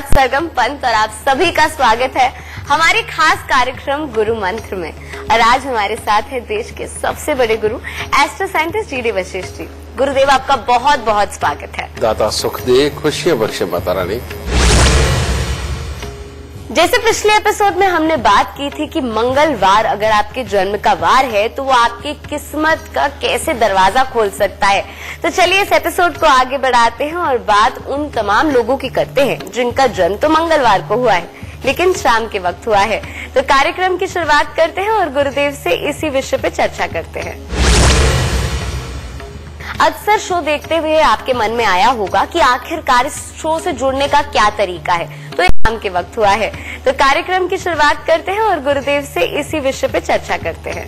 सरगम पंत और आप सभी का स्वागत है हमारे खास कार्यक्रम गुरु मंत्र में। और आज हमारे साथ है देश के सबसे बड़े गुरु astro scientist G D Vashishtha ji. गुरुदेव आपका बहुत बहुत स्वागत है। दाता सुख दे, खुशियां बख्शे माता रानी। जैसे पिछले एपिसोड में हमने बात की थी कि मंगलवार अगर आपके जन्म का वार है तो वो आपकी किस्मत का कैसे दरवाजा खोल सकता है। तो चलिए इस एपिसोड को आगे बढ़ाते हैं और बात उन तमाम लोगों की करते हैं जिनका जन्म तो मंगलवार को हुआ है लेकिन शाम के वक्त हुआ है। तो कार्यक्रम की शुरुआत करते हैं और गुरुदेव से इसी विषय पे चर्चा करते हैं। अक्सर शो देखते हुए आपके मन में आया होगा कि आखिरकार इस शो से जुड़ने का क्या तरीका है। तो शाम के वक्त हुआ है। तो कार्यक्रम की शुरुआत करते हैं और गुरुदेव से इसी विषय पे चर्चा करते हैं।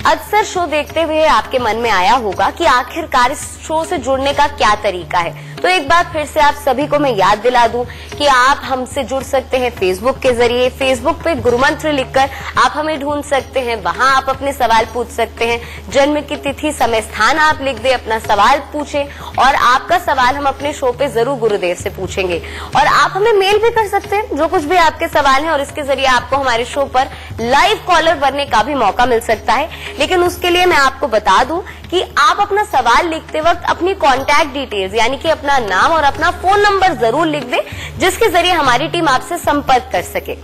अक्सर शो देखते हुए आपके मन में आया होगा कि आखिरकार इस शो से जुड़ने का क्या तरीका है। तो एक बार फिर से आप सभी को मैं याद दिला दूं कि आप हमसे जुड़ सकते हैं फेसबुक के जरिए। फेसबुक पे गुरुमंत्र लिखकर आप हमें ढूंढ सकते हैं, वहां आप अपने सवाल पूछ सकते हैं। जन्म की तिथि, समय, स्थान आप लिख दे, अपना सवाल पूछें और आपका सवाल हम अपने शो पे जरूर गुरुदेव से पूछेंगे। और आप हमें मेल भी कर सकते हैं जो कुछ भी आपके सवाल है और इसके जरिए आपको हमारे शो पर लाइव कॉलर बनने का भी मौका मिल सकता है। लेकिन उसके लिए मैं आपको बता दूं कि आप अपना सवाल लिखते वक्त अपनी कॉन्टैक्ट डिटेल्स यानी कि अपना नाम और अपना फोन नंबर जरूर लिख दें जिसके जरिए हमारी टीम आपसे संपर्क कर सके।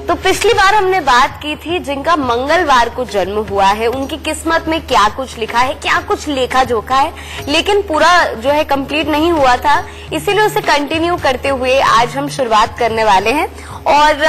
तो पिछली बार हमने बात की थी जिनका मंगलवार को जन्म हुआ है उनकी किस्मत में क्या कुछ लिखा है, क्या कुछ लेखा जोखा है, लेकिन पूरा जो है कंप्लीट नहीं हुआ था, इसीलिए उसे कंटिन्यू करते हुए आज हम शुरुआत करने वाले हैं। और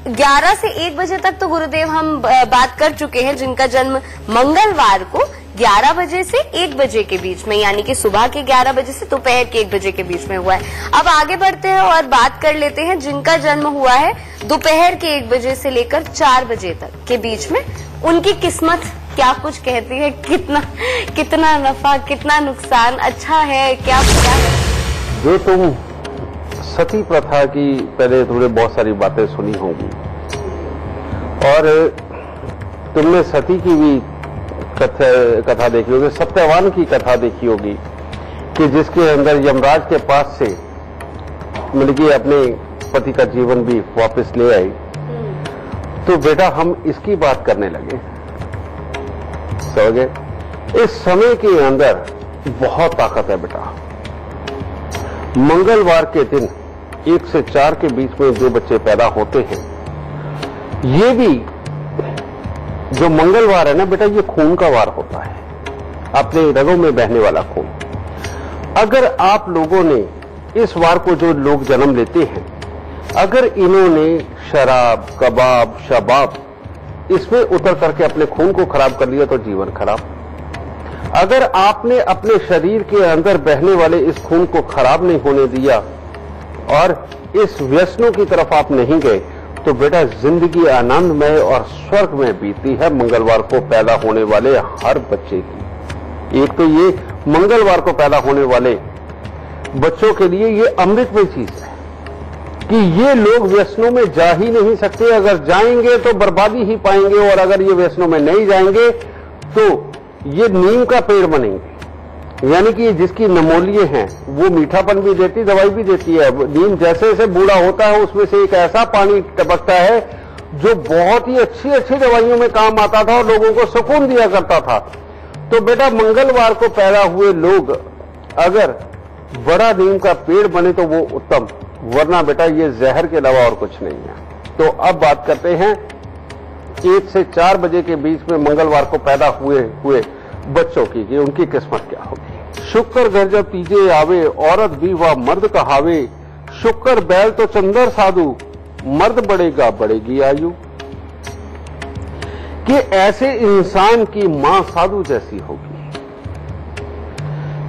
11 से 1 बजे तक तो गुरुदेव हम बात कर चुके हैं जिनका जन्म मंगलवार को 11 बजे से 1 बजे के बीच में यानी कि सुबह के 11 बजे से दोपहर के 1 बजे के बीच में हुआ है। अब आगे बढ़ते हैं और बात कर लेते हैं जिनका जन्म हुआ है दोपहर के 1 बजे से लेकर 4 बजे तक के बीच में। उनकी किस्मत क्या कुछ कहती है, कितना नफा, कितना नुकसान, अच्छा है क्या बुरा है। जो तुम सती प्रथा की पहले तुमने बहुत सारी बातें सुनी होंगी और तुमने सती की भी कथा देखी होगी, सत्यवान की कथा देखी होगी कि जिसके अंदर यमराज के पास से मिलके अपने पति का जीवन भी वापस ले आई। तो बेटा हम इसकी बात करने लगे, समझे? इस समय के अंदर बहुत ताकत है बेटा। मंगलवार के दिन 1 से 4 के बीच में जो बच्चे पैदा होते हैं, ये भी जो मंगलवार है ना बेटा, ये खून का वार होता है, अपने रगों में बहने वाला खून। अगर आप लोगों ने इस वार को जो लोग जन्म लेते हैं, अगर इन्होंने शराब, कबाब, शबाब इसमें उतर करके अपने खून को खराब कर लिया तो जीवन खराब। अगर आपने अपने शरीर के अंदर बहने वाले इस खून को खराब नहीं होने दिया और इस व्यसनों की तरफ आप नहीं गए तो बेटा जिंदगी आनंदमय और स्वर्ग में बीती है मंगलवार को पैदा होने वाले हर बच्चे की। एक तो ये मंगलवार को पैदा होने वाले बच्चों के लिए ये अमृतमय चीज है कि ये लोग व्यसनों में जा ही नहीं सकते। अगर जाएंगे तो बर्बादी ही पाएंगे और अगर ये व्यसनों में नहीं जाएंगे तो ये नीम का पेड़ बनेंगे। यानी कि जिसकी नमोलिये हैं वो मीठापन भी देती, दवाई भी देती है। नीम जैसे जैसे बूढ़ा होता है उसमें से एक ऐसा पानी टपकता है जो बहुत ही अच्छी अच्छी दवाइयों में काम आता था और लोगों को सुकून दिया करता था। तो बेटा मंगलवार को पैदा हुए लोग अगर बड़ा नीम का पेड़ बने तो वो उत्तम, वरना बेटा ये जहर के अलावा और कुछ नहीं है। तो अब बात करते हैं 1 से 4 बजे के बीच में मंगलवार को पैदा हुए बच्चों की कि उनकी किस्मत क्या होगी। शुक्र घर जब तीजे आवे, औरत भी वह मर्द कहावे, शुक्र बैल तो चंदर साधु, मर्द बढ़ेगा बढ़ेगी आयु। कि ऐसे इंसान की मां साधु जैसी होगी,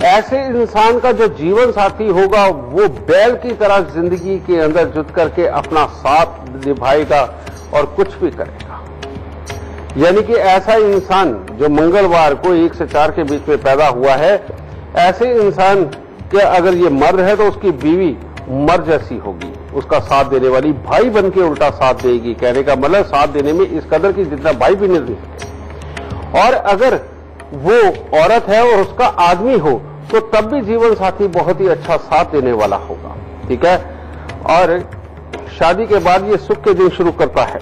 ऐसे इंसान का जो जीवन साथी होगा वो बैल की तरह जिंदगी के अंदर जुट करके अपना साथ निभाएगा और कुछ भी करेगा। यानी कि ऐसा इंसान जो मंगलवार को 1 से 4 के बीच में पैदा हुआ है, ऐसे इंसान के अगर ये मर्द है तो उसकी बीवी मर जैसी होगी, उसका साथ देने वाली भाई बन के उल्टा साथ देगी। कहने का मतलब साथ देने में इस कदर की जितना भाई भी नहीं दे सके। और अगर वो औरत है और उसका आदमी हो तो तब भी जीवन साथी बहुत ही अच्छा साथ देने वाला होगा। ठीक है। और शादी के बाद ये सुख के दिन शुरू करता है।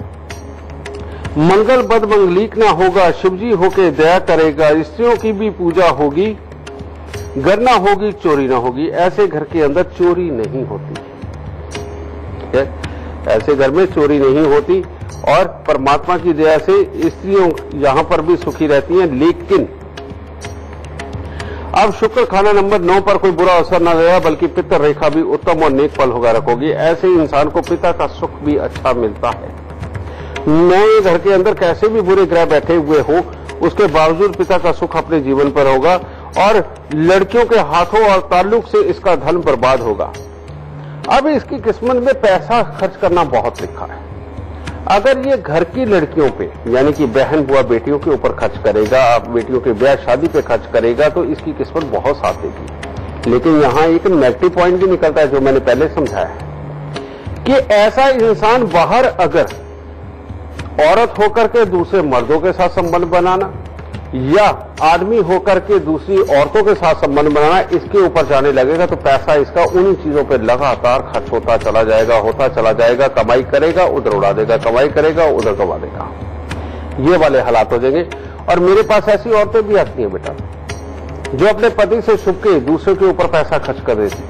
मंगल बद मंगलीक ना होगा, शिवजी होके दया करेगा, स्त्रियों की भी पूजा होगी, घर ना होगी चोरी ना होगी। ऐसे घर के अंदर चोरी नहीं होती है, ऐसे घर में चोरी नहीं होती और परमात्मा की दया से स्त्रियों यहां पर भी सुखी रहती हैं। लेकिन अब शुक्र खाना नंबर 9 पर कोई बुरा असर न गया, बल्कि पितर रेखा भी उत्तम और नेक फल होगा रखोगी। ऐसे ही इंसान को पिता का सुख भी अच्छा मिलता है। नए घर के अंदर कैसे भी बुरे ग्रह बैठे हुए हो, उसके बावजूद पिता का सुख अपने जीवन पर होगा और लड़कियों के हाथों और ताल्लुक से इसका धन बर्बाद होगा। अब इसकी किस्मत में पैसा खर्च करना बहुत लिखा है। अगर ये घर की लड़कियों पे यानी कि बहन बुआ बेटियों के ऊपर खर्च करेगा, आप बेटियों के ब्याह शादी पे खर्च करेगा तो इसकी किस्मत बहुत साथ देगी। लेकिन यहां एक नेगेटिव पॉइंट भी निकलता है जो मैंने पहले समझाया है कि ऐसा इंसान बाहर अगर औरत होकर के दूसरे मर्दों के साथ संबंध बनाना या आदमी होकर के दूसरी औरतों के साथ संबंध बनाना, इसके ऊपर जाने लगेगा तो पैसा इसका उन्हीं चीजों पर लगातार खर्च होता चला जाएगा, कमाई करेगा उधर उड़ा देगा, कमाई करेगा उधर कमा देगा। ये वाले हालात हो जाएंगे। और मेरे पास ऐसी औरतें भी आती हैं बेटा जो अपने पति से छुप के दूसरे के ऊपर पैसा खर्च कर देती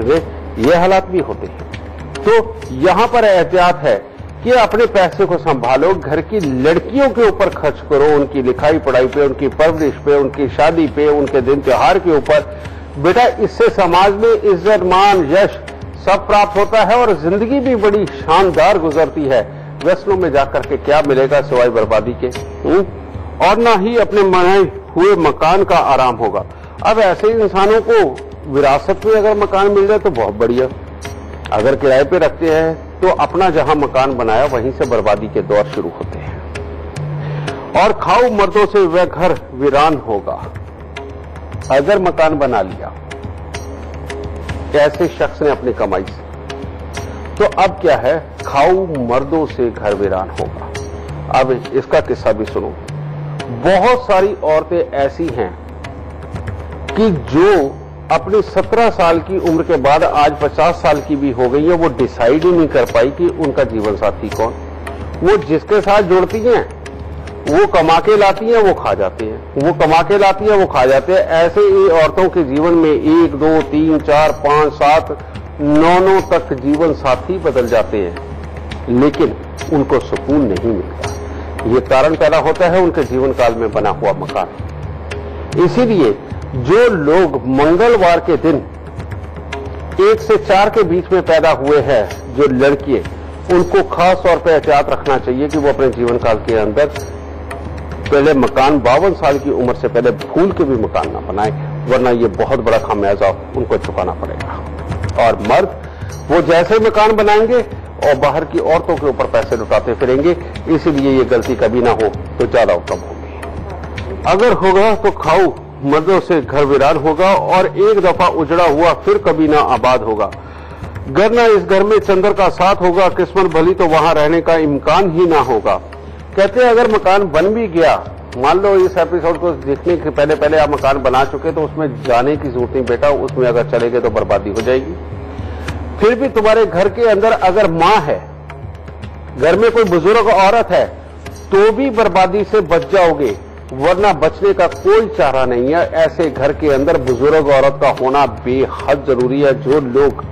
है। ये हालात भी होते हैं। तो यहां पर एहतियात है कि अपने पैसे को संभालो, घर की लड़कियों के ऊपर खर्च करो, उनकी लिखाई पढ़ाई पे, उनकी परवरिश पे, उनकी शादी पे, उनके दिन त्योहार के ऊपर। बेटा इससे समाज में इज्जत मान यश सब प्राप्त होता है और जिंदगी भी बड़ी शानदार गुजरती है। व्यसनों में जाकर के क्या मिलेगा सिवाय बर्बादी के, और ना ही अपने बनाए हुए मकान का आराम होगा। अब ऐसे इंसानों को विरासत में अगर मकान मिल जाए तो बहुत बढ़िया, अगर किराए पे रखते हैं तो अपना जहां मकान बनाया वहीं से बर्बादी के दौर शुरू होते हैं। और खाऊ मर्दों से वह घर वीरान होगा। अगर मकान बना लिया ऐसे शख्स ने अपनी कमाई से, तो अब क्या है, खाऊ मर्दों से घर वीरान होगा। अब इसका किस्सा भी सुनो। बहुत सारी औरतें ऐसी हैं कि जो अपनी 17 साल की उम्र के बाद आज 50 साल की भी हो गई है, वो डिसाइड ही नहीं कर पाई कि उनका जीवन साथी कौन। वो जिसके साथ जुड़ती हैं वो कमा के लाती हैं, वो खा जाते हैं, वो कमा के लाती हैं, वो खा जाते हैं। ऐसे ही औरतों के जीवन में 1, 2, 3, 4, 5, 7, 9 तक जीवन साथी बदल जाते हैं, लेकिन उनको सुकून नहीं मिलता। ये कारण पैदा होता है उनके जीवन काल में बना हुआ मकान। इसीलिए जो लोग मंगलवार के दिन 1 से 4 के बीच में पैदा हुए हैं, जो लड़कियां, उनको खास तौर पर एहतियात रखना चाहिए कि वो अपने जीवन काल के अंदर पहले मकान 52 साल की उम्र से पहले भूल के भी मकान ना बनाए, वरना ये बहुत बड़ा खामियाजा उनको चुकाना पड़ेगा। और मर्द वो जैसे मकान बनाएंगे और बाहर की औरतों के ऊपर पैसे लुटाते फिरेंगे, इसीलिए ये गलती कभी ना हो तो ज्यादा उत्तम होगी। अगर होगा तो खाऊ मर्दों से घर वीरान होगा और एक दफा उजड़ा हुआ फिर कभी ना आबाद होगा। घर ना इस घर में चंद्र का साथ होगा, किस्मत भली तो वहां रहने का इम्कान ही ना होगा। कहते हैं अगर मकान बन भी गया, मान लो इस एपिसोड को देखने के पहले पहले आप मकान बना चुके तो उसमें जाने की जरूरत नहीं बेटा, उसमें अगर चले गए तो बर्बादी हो जाएगी। फिर भी तुम्हारे घर के अंदर अगर मां है, घर में कोई बुजुर्ग औरत है, तो भी बर्बादी से बच जाओगे, वरना बचने का कोई चारा नहीं है। ऐसे घर के अंदर बुजुर्ग औरत का होना बेहद जरूरी है। जो लोग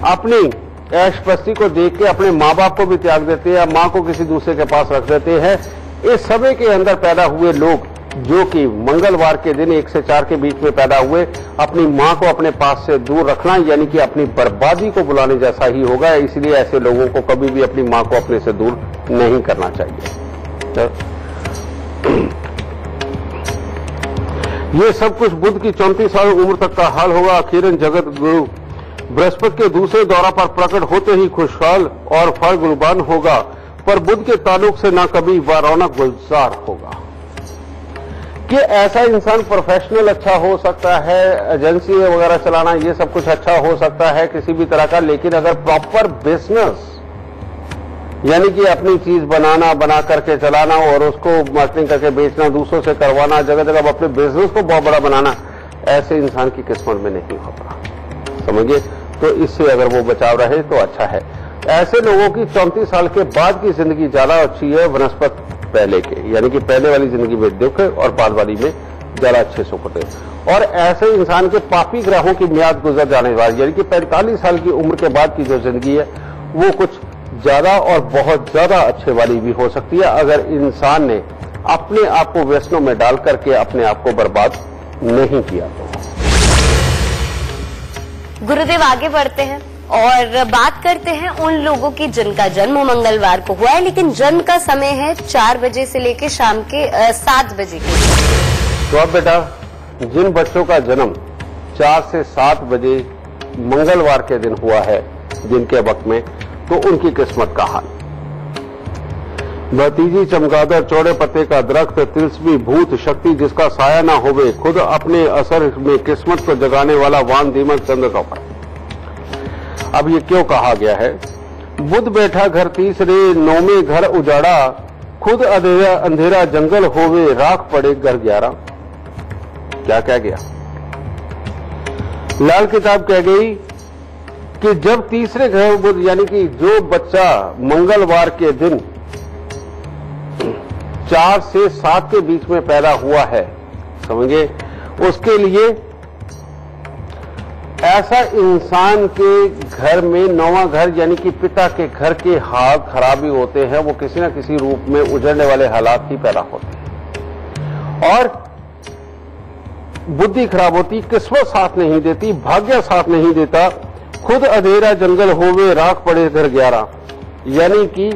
अपनी ऐशपस्ती को देख के अपने माँ बाप को भी त्याग देते हैं या माँ को किसी दूसरे के पास रख देते हैं, इस समय के अंदर पैदा हुए लोग जो कि मंगलवार के दिन 1 से 4 के बीच में पैदा हुए, अपनी माँ को अपने पास से दूर रखना यानी कि अपनी बर्बादी को बुलाने जैसा ही होगा। इसलिए ऐसे लोगों को कभी भी अपनी माँ को अपने से दूर नहीं करना चाहिए। ये सब कुछ बुध की 34 साल उम्र तक का हाल होगा। आखिरन जगत गुरु बृहस्पति के दूसरे दौरा पर प्रकट होते ही खुशहाल और फल गुलबान होगा, पर बुध के ताल्लुक से ना कभी वह रौनक गुलजार होगा। कि ऐसा इंसान प्रोफेशनल अच्छा हो सकता है, एजेंसी वगैरह चलाना ये सब कुछ अच्छा हो सकता है किसी भी तरह का, लेकिन अगर प्रॉपर बिजनेस यानी कि अपनी चीज बना करके चलाना और उसको मार्केटिंग करके बेचना, दूसरों से करवाना, जगह जगह अपने बिजनेस को बहुत बड़ा बनाना, ऐसे इंसान की किस्मत में नहीं होता, समझिए। तो इससे अगर वो बचाव रहे तो अच्छा है। ऐसे लोगों की 34 साल के बाद की जिंदगी ज्यादा अच्छी है वनस्पत पहले के, यानी कि पहले वाली जिंदगी में दुख और बाद वाली में ज्यादा अच्छे सुख होते हैं। और ऐसे इंसान के पापी ग्रहों की मियाद गुजर जाने के बाद, यानी कि 45 साल की उम्र के बाद की जो जिंदगी है वो कुछ ज्यादा और बहुत ज्यादा अच्छे वाली भी हो सकती है, अगर इंसान ने अपने आप को व्यसनों में डाल करके अपने आप को बर्बाद नहीं किया तो। गुरुदेव, आगे बढ़ते हैं और बात करते हैं उन लोगों की जिनका जन्म मंगलवार को हुआ है, लेकिन जन्म का समय है 4 बजे से लेकर शाम के 7 बजे के। तो अब बेटा, जिन बच्चों का जन्म 4 से 7 बजे मंगलवार के दिन हुआ है दिन के वक्त में, तो उनकी किस्मत का हाल। भतीजी चमगादड़ चौड़े पत्ते का दरख्त, तिलस्मी भूत शक्ति जिसका साया ना होवे, खुद अपने असर में किस्मत को जगाने वाला वान दीमक चंद्र का उपाय। अब ये क्यों कहा गया है? बुध बैठा घर तीसरे, नौमे घर उजाड़ा, खुद अंधेरा जंगल होवे, राख पड़े घर 11। क्या कह गया? लाल किताब कह गई कि जब तीसरे घर बुध, यानी कि जो बच्चा मंगलवार के दिन 4 से 7 के बीच में पैदा हुआ है, समझे, उसके लिए ऐसा इंसान के घर में 9वां घर यानी कि पिता के घर के हाथ खराबी होते हैं, वो किसी न किसी रूप में उजड़ने वाले हालात ही पैदा होते हैं। और बुद्धि खराब होती, किस्मत साथ नहीं देती, भाग्य साथ नहीं देता, खुद अंधेरा जंगल होवे, राख पड़े घर 11। यानी कि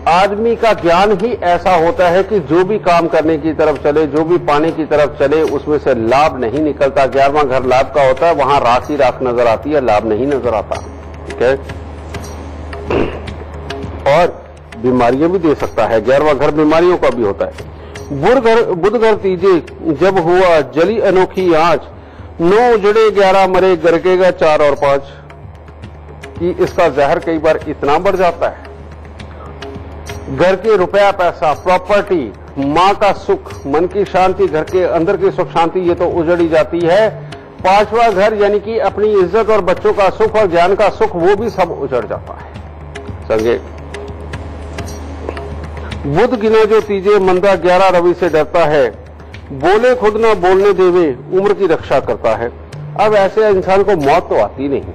आदमी का ज्ञान ही ऐसा होता है कि जो भी काम करने की तरफ चले, जो भी पाने की तरफ चले, उसमें से लाभ नहीं निकलता। 11वां घर लाभ का होता है, वहां राख ही राख नजर आती है, लाभ नहीं नजर आता। ठीक है। और बीमारियां भी दे सकता है, 11वां घर बीमारियों का भी होता है। बुध घर तीजे जब हुआ जली अनोखी आंच, 9 उजड़े 11 मरे, गरकेगा 4 और 5। कि इसका जहर कई बार इतना बढ़ जाता है, घर के रुपया पैसा, प्रॉपर्टी, मां का सुख, मन की शांति, घर के अंदर की सुख शांति, ये तो उजड़ी जाती है। 5वां घर यानी कि अपनी इज्जत और बच्चों का सुख और ज्ञान का सुख, वो भी सब उजड़ जाता है। समझे? बुध गिना जो तीजे मंदा, 11 रवि से डरता है, बोले खुद ना बोलने देवे, उम्र की रक्षा करता है। अब ऐसे इंसान को मौत तो आती नहीं,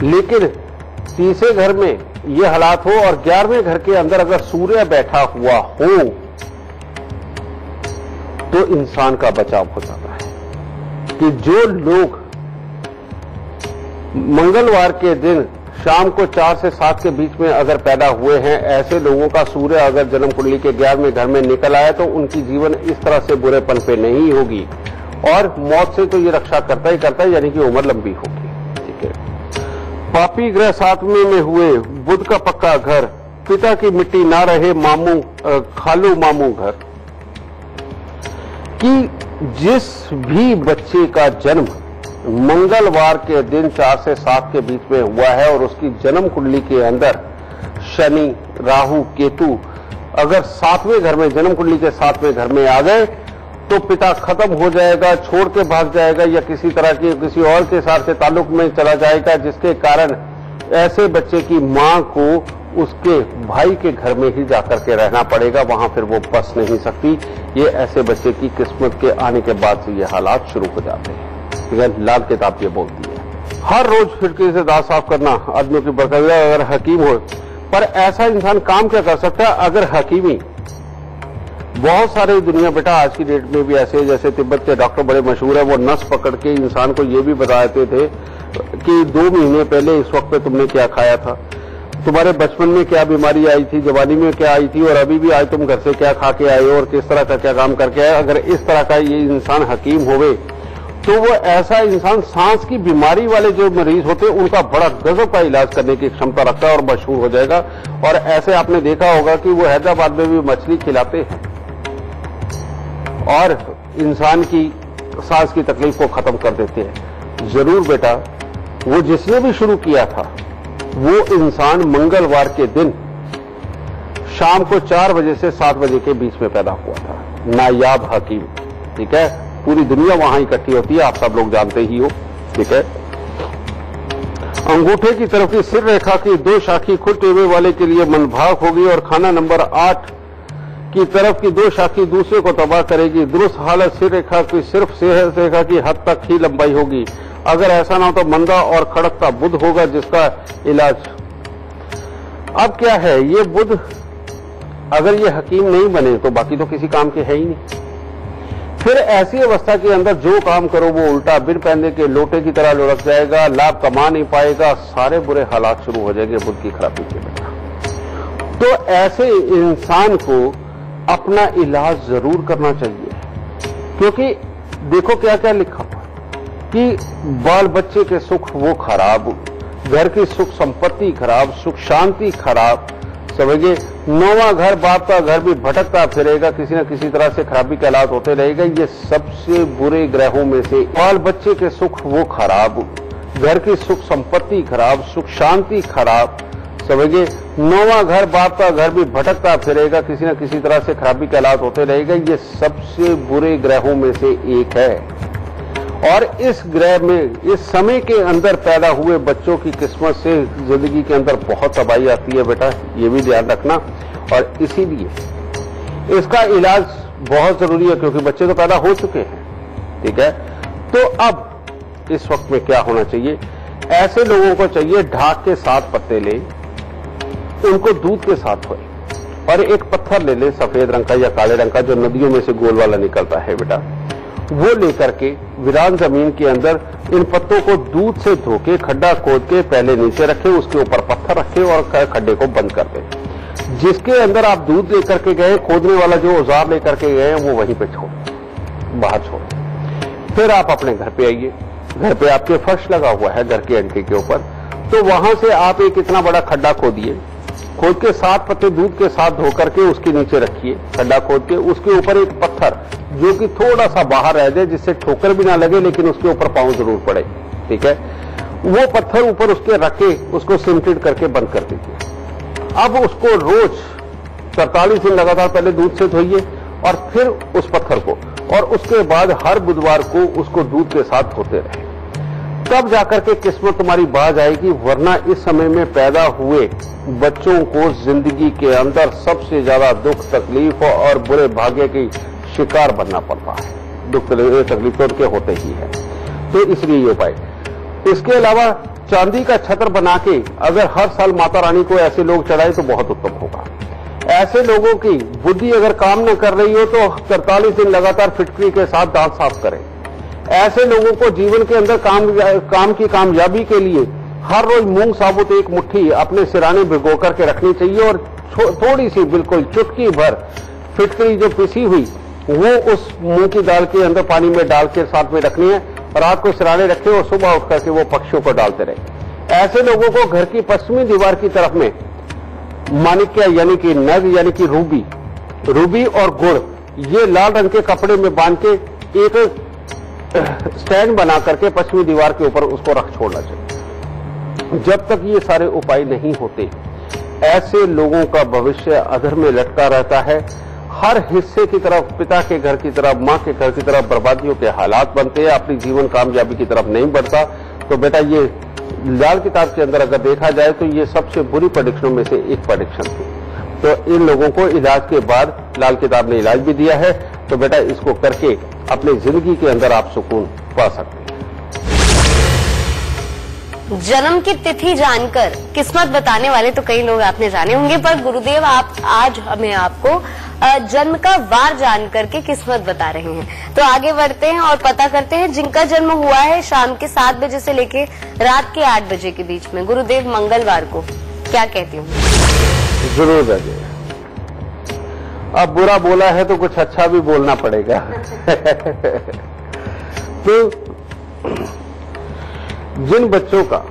लेकिन तीसरे घर में ये हालात हो और 11वें घर के अंदर अगर सूर्य बैठा हुआ हो तो इंसान का बचाव हो जाता है। कि जो लोग मंगलवार के दिन शाम को 4 से 7 के बीच में अगर पैदा हुए हैं, ऐसे लोगों का सूर्य अगर जन्म कुंडली के 11वें घर में निकल आया तो उनकी जीवन इस तरह से बुरेपन पे नहीं होगी, और मौत से तो ये रक्षा करता ही करता है, यानी कि उम्र लंबी होगी। ठीक है। पापी ग्रह 7वें में हुए, बुध का पक्का घर, पिता की मिट्टी ना रहे, मामू खालू मामू घर। कि जिस भी बच्चे का जन्म मंगलवार के दिन 4 से 7 के बीच में हुआ है और उसकी जन्म कुंडली के अंदर शनि, राहु, केतु अगर 7वें घर में, जन्म कुंडली के 7वें घर में आ गए तो पिता खत्म हो जाएगा, छोड़ के भाग जाएगा, या किसी तरह की किसी और के साथ से ताल्लुक में चला जाएगा, जिसके कारण ऐसे बच्चे की मां को उसके भाई के घर में ही जाकर के रहना पड़ेगा, वहां फिर वो बस नहीं सकती। ये ऐसे बच्चे की किस्मत के आने के बाद से ये हालात शुरू हो जाते हैं। लाल किताब ये बोलती है। हर रोज फिटकी से दांत साफ करना आदमियों की बरकत है अगर हकीम हो, पर ऐसा इंसान काम क्या कर सकता है अगर हकीमी? बहुत सारी दुनिया बेटा आज की डेट में भी ऐसे, जैसे तिब्बत के डॉक्टर बड़े मशहूर है, वो नस पकड़ के इंसान को ये भी बताते थे कि 2 महीने पहले इस वक्त पे तुमने क्या खाया था, तुम्हारे बचपन में क्या बीमारी आई थी, जवानी में क्या आई थी, और अभी भी आज तुम घर से क्या खा के आए हो और किस तरह का क्या काम करके आए। अगर इस तरह का ये इंसान हकीम होवे तो वो ऐसा इंसान सांस की बीमारी वाले जो मरीज होते हैं उनका बड़ा गजब का इलाज करने की क्षमता रखता है और मशहूर हो जाएगा। और ऐसे आपने देखा होगा कि वो हैदराबाद में भी मछली खिलाते हैं और इंसान की सांस की तकलीफ को खत्म कर देते हैं। जरूर बेटा, वो जिसने भी शुरू किया था वो इंसान मंगलवार के दिन शाम को 4 बजे से 7 बजे के बीच में पैदा हुआ था, नायाब हकीम। ठीक है। पूरी दुनिया वहां इकट्ठी होती है, आप सब लोग जानते ही हो, ठीक है। अंगूठे की तरफ की सिर रेखा की 2 शाखी खुद टेबे वाले के लिए मनभाग होगी और खाना नंबर 8 की तरफ की 2 शाखी दूसरे को तबाह करेगी। दुरुस्त हालत सिर रेखा की सिर्फ सेहत रेखा की हद तक ही लंबाई होगी। अगर ऐसा ना हो तो मंदा और खड़कता बुध होगा, जिसका इलाज। अब क्या है, ये बुध अगर ये हकीम नहीं बने तो बाकी तो किसी काम के है ही नहीं। फिर ऐसी अवस्था के अंदर जो काम करो वो उल्टा बिन पहनने के लोटे की तरह लुढ़क जाएगा, लाभ कमा नहीं पाएगा, सारे बुरे हालात शुरू हो जाएंगे बुध की खराबी के बेटा। तो ऐसे इंसान को अपना इलाज जरूर करना चाहिए, क्योंकि देखो क्या क्या लिखा हुआ कि बाल बच्चे के सुख वो खराब, घर की सुख संपत्ति खराब, सुख शांति खराब, समझिए। 9वां घर बाप का घर भी भटकता फिरेगा, किसी न किसी तरह से खराबी के हालात होते रहेगा। ये सबसे बुरे ग्रहों में से। बाल बच्चे के सुख वो खराब, घर की सुख संपत्ति खराब, सुख शांति खराब, समझिए। 9वां घर बाप का घर भी भटकता फिरेगा, किसी न किसी तरह से खराबी के हालात होते रहेगा। ये सबसे बुरे ग्रहों में से एक है। और इस ग्रह में इस समय के अंदर पैदा हुए बच्चों की किस्मत से जिंदगी के अंदर बहुत तबाही आती है बेटा, ये भी ध्यान रखना। और इसीलिए इसका इलाज बहुत जरूरी है, क्योंकि बच्चे तो पैदा हो चुके हैं, ठीक है। तो अब इस वक्त में क्या होना चाहिए, ऐसे लोगों को चाहिए ढाक के 7 पत्ते ले, उनको दूध के साथ धोए और एक पत्थर ले ले, सफेद रंग का या काले रंग का, जो नदियों में से गोल वाला निकलता है बेटा, वो लेकर के वीरान जमीन के अंदर इन पत्तों को दूध से धो के खड्डा खोद के पहले नीचे रखे, उसके ऊपर पत्थर रखे और खड्डे को बंद कर दें। जिसके अंदर आप दूध लेकर के गए, खोदने वाला जो औजार लेकर के गए वो वहीं पे छोड़, बाहर छोड़। फिर आप अपने घर पे आइए, घर पे आपके फर्श लगा हुआ है घर के एंट्री के ऊपर, तो वहां से आप एक इतना बड़ा खड्डा खोदिए, खोद के 7 पत्ते दूध के साथ धो करके उसके नीचे रखिए, खड्डा खोद के, उसके ऊपर एक पत्थर जो कि थोड़ा सा बाहर रह जाए, जिससे ठोकर भी ना लगे लेकिन उसके ऊपर पांव जरूर पड़े, ठीक है। वो पत्थर ऊपर उसके रख के उसको सिमटेड करके बंद कर दीजिए। अब उसको रोज 47 दिन लगातार पहले दूध से धोइए और फिर उस पत्थर को, और उसके बाद हर बुधवार को उसको दूध के साथ धोते रहे। तब जाकर के किस्मत तुम्हारी बाज आएगी, वरना इस समय में पैदा हुए बच्चों को जिंदगी के अंदर सबसे ज्यादा दुख तकलीफ और बुरे भाग्य की शिकार बनना पड़ता है। दुख तकलीफ तो उनके होते ही है, तो इसलिए ये उपाय। इसके अलावा चांदी का छत्र बना के अगर हर साल माता रानी को ऐसे लोग चढ़ाए तो बहुत उत्तम होगा। ऐसे लोगों की बुद्धि अगर काम न कर रही हो तो 43 दिन लगातार फिटकरी के साथ दांत साफ करें। ऐसे लोगों को जीवन के अंदर काम की कामयाबी के लिए हर रोज मूंग साबुत एक मुट्ठी अपने सिराने भिगो करके रखनी चाहिए और थोड़ी सी बिल्कुल चुटकी भर फिटकरी जो पिसी हुई वो उस मूंग की दाल के अंदर पानी में डाल के साथ में रखनी है, रात को सिराने रखे और सुबह उठ करके वो पक्षियों को डालते रहे। ऐसे लोगों को घर की पश्चिमी दीवार की तरफ में माणिक्य यानी कि नग यानी कि रूबी और गुड़ ये लाल रंग के कपड़े में बांध के एक स्टैंड बना करके पश्चिमी दीवार के ऊपर उसको रख छोड़ना चाहिए। जब तक ये सारे उपाय नहीं होते, ऐसे लोगों का भविष्य अधर में लटका रहता है। हर हिस्से की तरफ, पिता के घर की तरफ, मां के घर की तरफ बर्बादियों के हालात बनते हैं, अपनी जीवन कामयाबी की तरफ नहीं बढ़ता। तो बेटा ये लाल किताब के अंदर अगर देखा जाए तो ये सबसे बुरी प्रेडिक्शनों में से एक प्रेडिक्शन थी। तो इन लोगों को इलाज के बाद लाल किताब ने इलाज भी दिया है, तो बेटा इसको करके अपनी जिंदगी के अंदर आप सुकून पा सकते हैं। जन्म की तिथि जानकर किस्मत बताने वाले तो कई लोग आपने जाने होंगे, पर गुरुदेव आप आज हमें आपको जन्म का वार जान करके किस्मत बता रहे हैं। तो आगे बढ़ते हैं और पता करते हैं जिनका जन्म हुआ है शाम के 7 बजे से लेके रात के 8 बजे के बीच में, गुरुदेव मंगलवार को क्या कहती हूँ? जरूर राजे, अब बुरा बोला है तो कुछ अच्छा भी बोलना पड़ेगा। तो जिन बच्चों का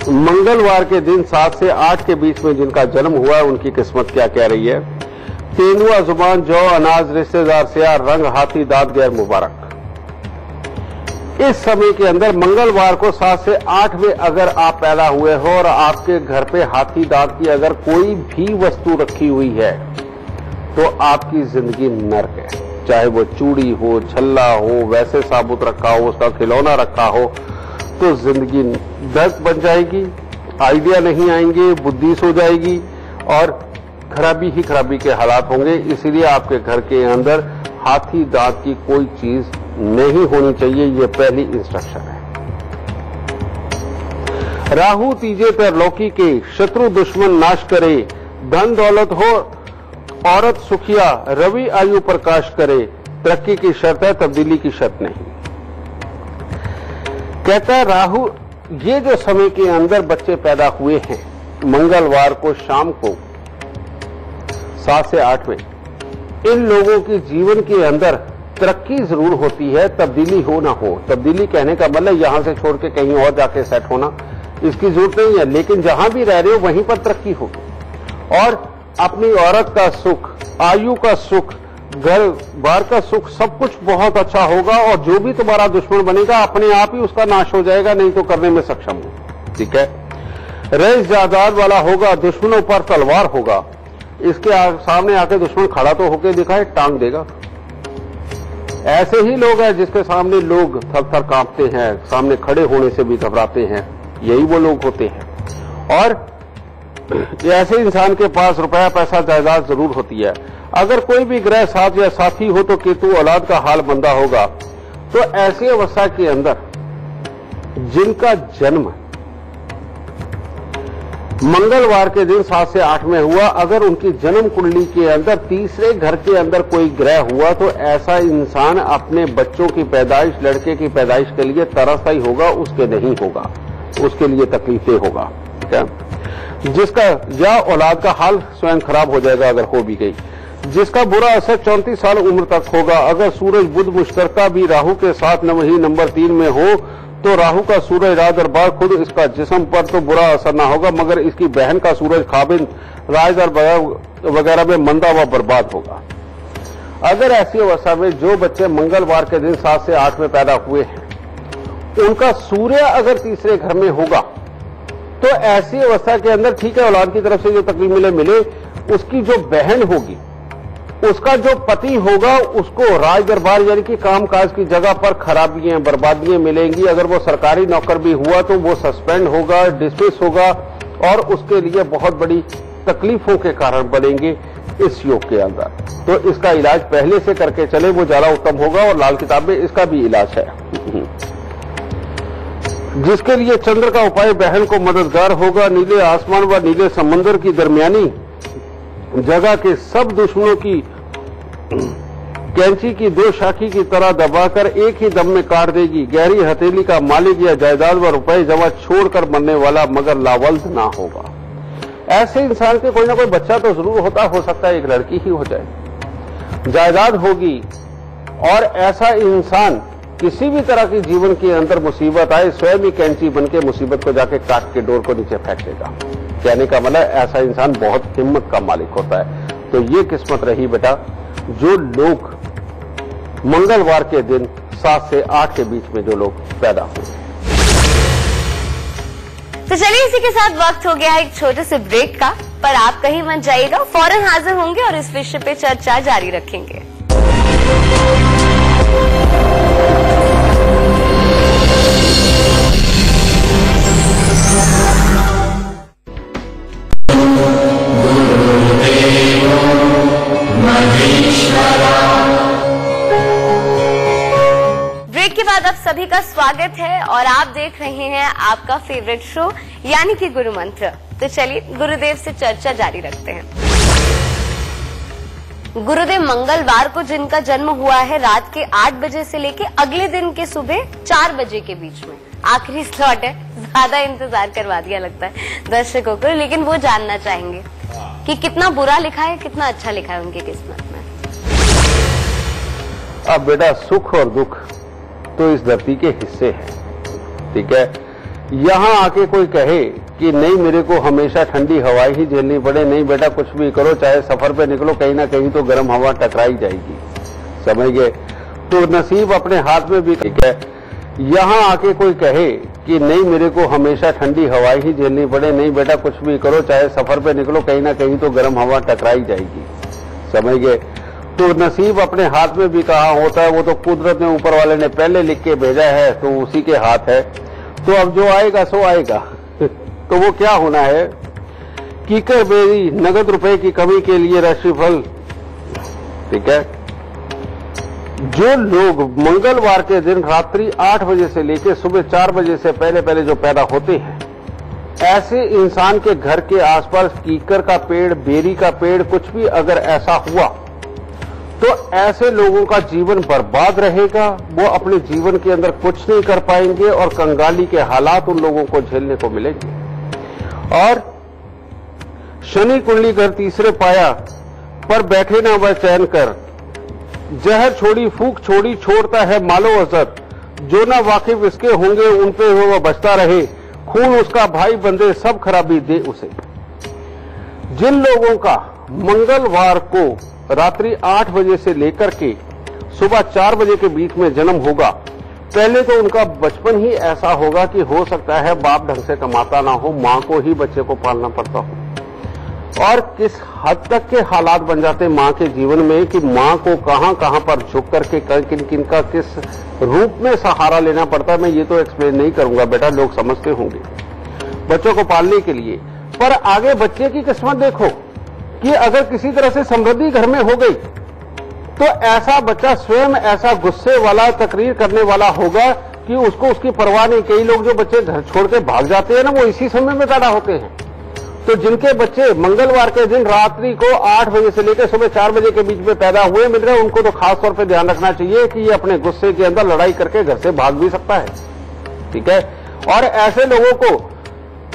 मंगलवार के दिन 7 से 8 के बीच में जिनका जन्म हुआ है उनकी किस्मत क्या कह रही है? तेंदुआ जुबान, जौ, अनाज, रिश्तेदार से रंग, हाथी दांत गैर मुबारक। इस समय के अंदर मंगलवार को 7 से 8 में अगर आप पैदा हुए हो और आपके घर पे हाथी दांत की अगर कोई भी वस्तु रखी हुई है तो आपकी जिंदगी नर्क है। चाहे वो चूड़ी हो, छल्ला हो, वैसे साबुत रखा हो, उसका खिलौना रखा हो, तो जिंदगी दर्द बन जाएगी, आइडिया नहीं आएंगे, बुद्धि सो जाएगी और खराबी ही खराबी के हालात होंगे। इसीलिए आपके घर के अंदर हाथी दांत की कोई चीज नहीं होनी चाहिए, ये पहली इंस्ट्रक्शन है। राहु तीजे पर लौकी के, शत्रु दुश्मन नाश करे, धन दौलत हो औरत सुखिया, रवि आयु प्रकाश करे, तरक्की की शर्त है, तब्दीली की शर्त नहीं। कहता है राहु, ये जो समय के अंदर बच्चे पैदा हुए हैं, मंगलवार को शाम को 7 से 8 में, इन लोगों की जीवन के अंदर तरक्की जरूर होती है, तब्दीली हो ना हो। तब्दीली कहने का मतलब यहां से छोड़ के कहीं और जाके सेट होना, इसकी जरूरत नहीं है, लेकिन जहां भी रह रहे हो वहीं पर तरक्की होगी और अपनी औरत का सुख, आयु का सुख, घर बार का सुख, सब कुछ बहुत अच्छा होगा और जो भी तुम्हारा दुश्मन बनेगा अपने आप ही उसका नाश हो जाएगा, नहीं तो करने में सक्षम हो। ठीक है। रईस जायदाद वाला होगा, दुश्मनों पर तलवार होगा, इसके सामने आके दुश्मन खड़ा तो होके दिखाए, टांग देगा। ऐसे ही लोग हैं जिसके सामने लोग थर थर कांपते हैं, सामने खड़े होने से भी घबराते हैं, यही वो लोग होते हैं। और ऐसे इंसान के पास रुपया पैसा जायदाद जरूर होती है। अगर कोई भी ग्रह साथ या साथी हो तो केतु औलाद का हाल मंदा होगा। तो ऐसी अवस्था के अंदर जिनका जन्म मंगलवार के दिन 7 से 8 में हुआ, अगर उनकी जन्म कुंडली के अंदर तीसरे घर के अंदर कोई ग्रह हुआ तो ऐसा इंसान अपने बच्चों की पैदाइश, लड़के की पैदाइश के लिए तरसता ही होगा, उसके नहीं होगा, उसके लिए तकलीफें होगा। ठीक है। जिसका या औलाद का हाल स्वयं खराब हो जाएगा अगर हो भी गई। जिसका बुरा असर 34 साल उम्र तक होगा। अगर सूरज बुध मुश्तरका भी राहु के साथ वही नंबर 3 में हो तो राहु का सूरज राज दरबार खुद इसका जिस्म पर तो बुरा असर ना होगा, मगर इसकी बहन का सूरज खाबिन राजदार वगैरह में मंदा व बर्बाद होगा। अगर ऐसी अवस्था में जो बच्चे मंगलवार के दिन 7 से 8 में पैदा हुए हैं, उनका सूर्य अगर तीसरे घर में होगा तो ऐसी अवस्था के अंदर ठीक है, औलाद की तरफ से जो तकलीफ मिले, उसकी जो बहन होगी, उसका जो पति होगा, उसको राज दरबार यानी कि कामकाज की जगह पर खराबियां, बर्बादियां मिलेंगी। अगर वो सरकारी नौकर भी हुआ तो वो सस्पेंड होगा, डिसमिस होगा और उसके लिए बहुत बड़ी तकलीफों के कारण बनेंगे इस योग के अंदर। तो इसका इलाज पहले से करके चले वो ज्यादा उत्तम होगा और लाल किताब में इसका भी इलाज है। जिसके लिए चंद्र का उपाय बहन को मददगार होगा। नीले आसमान व नीले समंदर की दरमियानी जगह के सब दुश्मनों की कैंची की 2 शाखी की तरह दबाकर एक ही दम में काट देगी। गहरी हथेली का मालिक या जायदाद व रुपए जमा छोड़कर मरने वाला मगर लावल्द ना होगा। ऐसे इंसान के कोई ना कोई बच्चा तो जरूर होता, हो सकता है एक लड़की ही हो जाए, जायदाद होगी और ऐसा इंसान किसी भी तरह की जीवन के अंदर मुसीबत आए स्वयं ही कैंची बन के मुसीबत को जाके काट के डोर को नीचे फेंक देगा। कहने का मतलब ऐसा इंसान बहुत हिम्मत का मालिक होता है। तो ये किस्मत रही बेटा जो लोग मंगलवार के दिन 7 से 8 के बीच में जो लोग पैदा हुए। तो चलिए इसी के साथ वक्त हो गया एक छोटे से ब्रेक का, पर आप कहीं मत जाइएगा, फौरन हाजिर होंगे और इस विषय पे चर्चा जारी रखेंगे। ब्रेक के बाद आप सभी का स्वागत है और आप देख रहे हैं आपका फेवरेट शो यानी कि गुरु मंत्र। तो चलिए गुरुदेव से चर्चा जारी रखते हैं। गुरुदेव, मंगलवार को जिनका जन्म हुआ है रात के 8 बजे से लेके अगले दिन के सुबह 4 बजे के बीच में आखिरी स्लॉट है, ज्यादा इंतजार करवा दिया लगता है दर्शकों को, लेकिन वो जानना चाहेंगे कि कितना बुरा लिखा है कितना अच्छा लिखा है उनकी किस्मत में। अब बेटा सुख और दुख तो इस धरती के हिस्से हैं। ठीक है। यहां आके कोई कहे कि नहीं मेरे को हमेशा ठंडी हवाएं ही झेलनी पड़े, नहीं बेटा कुछ भी करो, चाहे सफर पे निकलो कहीं ना कहीं तो गर्म हवा टकराई जाएगी, समझ गए। तो नसीब अपने हाथ में भी। ठीक है। यहां आके कोई कहे कि नहीं मेरे को हमेशा ठंडी हवाएं ही झेलनी पड़े, नहीं बेटा कुछ भी करो, चाहे सफर पे निकलो कहीं ना कहीं तो गर्म हवा टकराई जाएगी, समझ गए। तो नसीब अपने हाथ में भी कहाँ होता है, वो तो कुदरत ने ऊपर वाले ने पहले लिख के भेजा है, तो उसी के हाथ है। तो अब जो आएगा सो आएगा। तो वो क्या होना है, कीकर बेरी नगद रुपए की कमी के लिए राशिफल। ठीक है, जो लोग मंगलवार के दिन रात्रि 8 बजे से लेकर सुबह 4 बजे से पहले पहले जो पैदा होते हैं, ऐसे इंसान के घर के आसपास कीकर का पेड़, बेरी का पेड़, कुछ भी अगर ऐसा हुआ तो ऐसे लोगों का जीवन बर्बाद रहेगा। वो अपने जीवन के अंदर कुछ नहीं कर पाएंगे और कंगाली के हालात उन लोगों को झेलने को मिलेंगे। और शनि कुंडली घर तीसरे पाया पर बैठे ना वह चैन कर, जहर छोड़ी फूक छोड़ी छोड़ता है मालो असर, जो ना वाकिफ इसके होंगे उन पे वह बचता रहे, खून उसका भाई बंदे सब खराबी दे उसे। जिन लोगों का मंगलवार को रात्रि 8 बजे से लेकर के सुबह 4 बजे के बीच में जन्म होगा, पहले तो उनका बचपन ही ऐसा होगा कि हो सकता है बाप ढंग से कमाता ना हो, मां को ही बच्चे को पालना पड़ता हो। और किस हद तक के हालात बन जाते हैं मां के जीवन में कि मां को कहां कहां पर झुक करके किन किन का किस रूप में सहारा लेना पड़ता है, मैं ये तो एक्सप्लेन नहीं करूंगा बेटा, लोग समझते होंगे बच्चों को पालने के लिए। पर आगे बच्चे की किस्मत देखो कि अगर किसी तरह से समृद्धि घर में हो गई तो ऐसा बच्चा स्वयं ऐसा गुस्से वाला तकरीर करने वाला होगा कि उसको उसकी परवाह नहीं। कई लोग जो बच्चे घर छोड़ के भाग जाते हैं ना, वो इसी समय में पैदा होते हैं। तो जिनके बच्चे मंगलवार के दिन रात्रि को 8 बजे से लेकर सुबह 4 बजे के बीच में पैदा हुए मिल रहे हैं, उनको तो खास तौर पे ध्यान रखना चाहिए कि ये अपने गुस्से के अंदर लड़ाई करके घर से भाग भी सकता है। ठीक है, और ऐसे लोगों को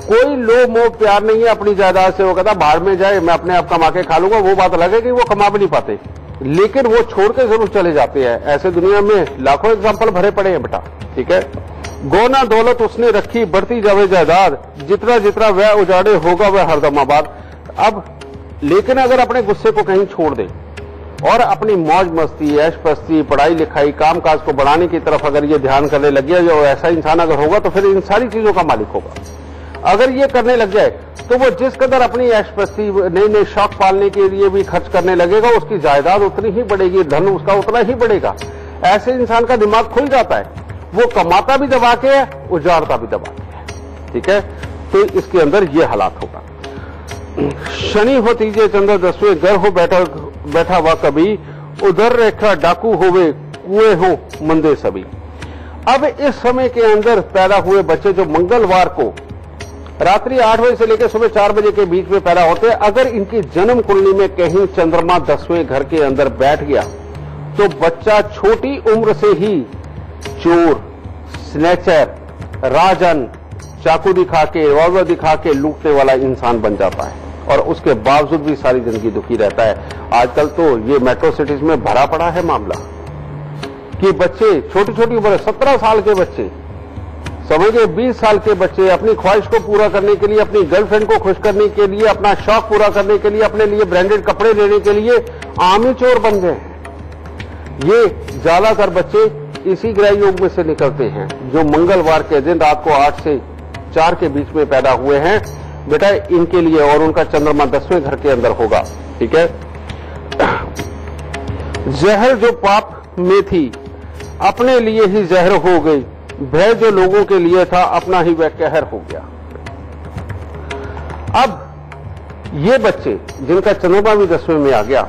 कोई लोभ मोह प्यार नहीं है अपनी जायदाद से। वो कहता बाहर में जाए, मैं अपने आप कमा के खा लूंगा, वो बात अलग है कि वो कमा भी नहीं पाते, लेकिन वो छोड़ के जरूर चले जाते हैं। ऐसे दुनिया में लाखों एग्जाम्पल भरे पड़े हैं बेटा। ठीक है, गोना दौलत उसने रखी बढ़ती जावे जायदाद, जितना जितना वह उजाड़े होगा वह हरदम आबाद। अब लेकिन अगर अपने गुस्से को कहीं छोड़ दे और अपनी मौज मस्ती, ऐश पस्ती, पढ़ाई लिखाई, काम काज को बढ़ाने की तरफ अगर ये ध्यान करने लग गया, जो ऐसा इंसान अगर होगा तो फिर इन सारी चीजों का मालिक होगा। अगर ये करने लग जाए तो वो जिस कदर अपनी ऐश पस्ती, नए नए शौक पालने के लिए भी खर्च करने लगेगा, उसकी जायदाद उतनी ही बढ़ेगी, धन उसका उतना ही बढ़ेगा। ऐसे इंसान का दिमाग खुल जाता है, वो कमाता भी दबा के है, उजाड़ता भी दबा के है। ठीक है, तो इसके अंदर ये हालात होगा। शनि हो तीजे चंद्र 10वें, घर हो बैठा हुआ कभी, उधर रेखा डाकू होवे, कुएं हो मंदे सभी। अब इस समय के अंदर पैदा हुए बच्चे जो मंगलवार को रात्रि 8 बजे से लेकर सुबह 4 बजे के बीच में पैदा होते हैं, अगर इनकी जन्म कुंडली में कहीं चंद्रमा 10वें घर के अंदर बैठ गया तो बच्चा छोटी उम्र से ही चोर, स्नेचर, राजन, चाकू दिखा के, रिवॉल्वर दिखा के लूटने वाला इंसान बन जाता है और उसके बावजूद भी सारी जिंदगी दुखी रहता है। आजकल तो ये मेट्रो सिटीज में भरा पड़ा है मामला कि बच्चे छोटी छोटी उम्र, 17 साल के बच्चे, समझिए 20 साल के बच्चे अपनी ख्वाहिश को पूरा करने के लिए, अपनी गर्लफ्रेंड को खुश करने के लिए, अपना शौक पूरा करने के लिए, अपने लिए ब्रांडेड कपड़े लेने के लिए आमी चोर बन गए हैं। ये ज्यादातर बच्चे इसी ग्रह योग में से निकलते हैं जो मंगलवार के दिन रात को 8 से 4 के बीच में पैदा हुए हैं बेटा, इनके लिए। और उनका चंद्रमा 10वें घर के अंदर होगा। ठीक है, जहर जो पाप में थी अपने लिए ही जहर हो गई, भय जो लोगों के लिए था अपना ही वह कहर हो गया। अब ये बच्चे जिनका चंद्रमा भी 10वें में आ गया,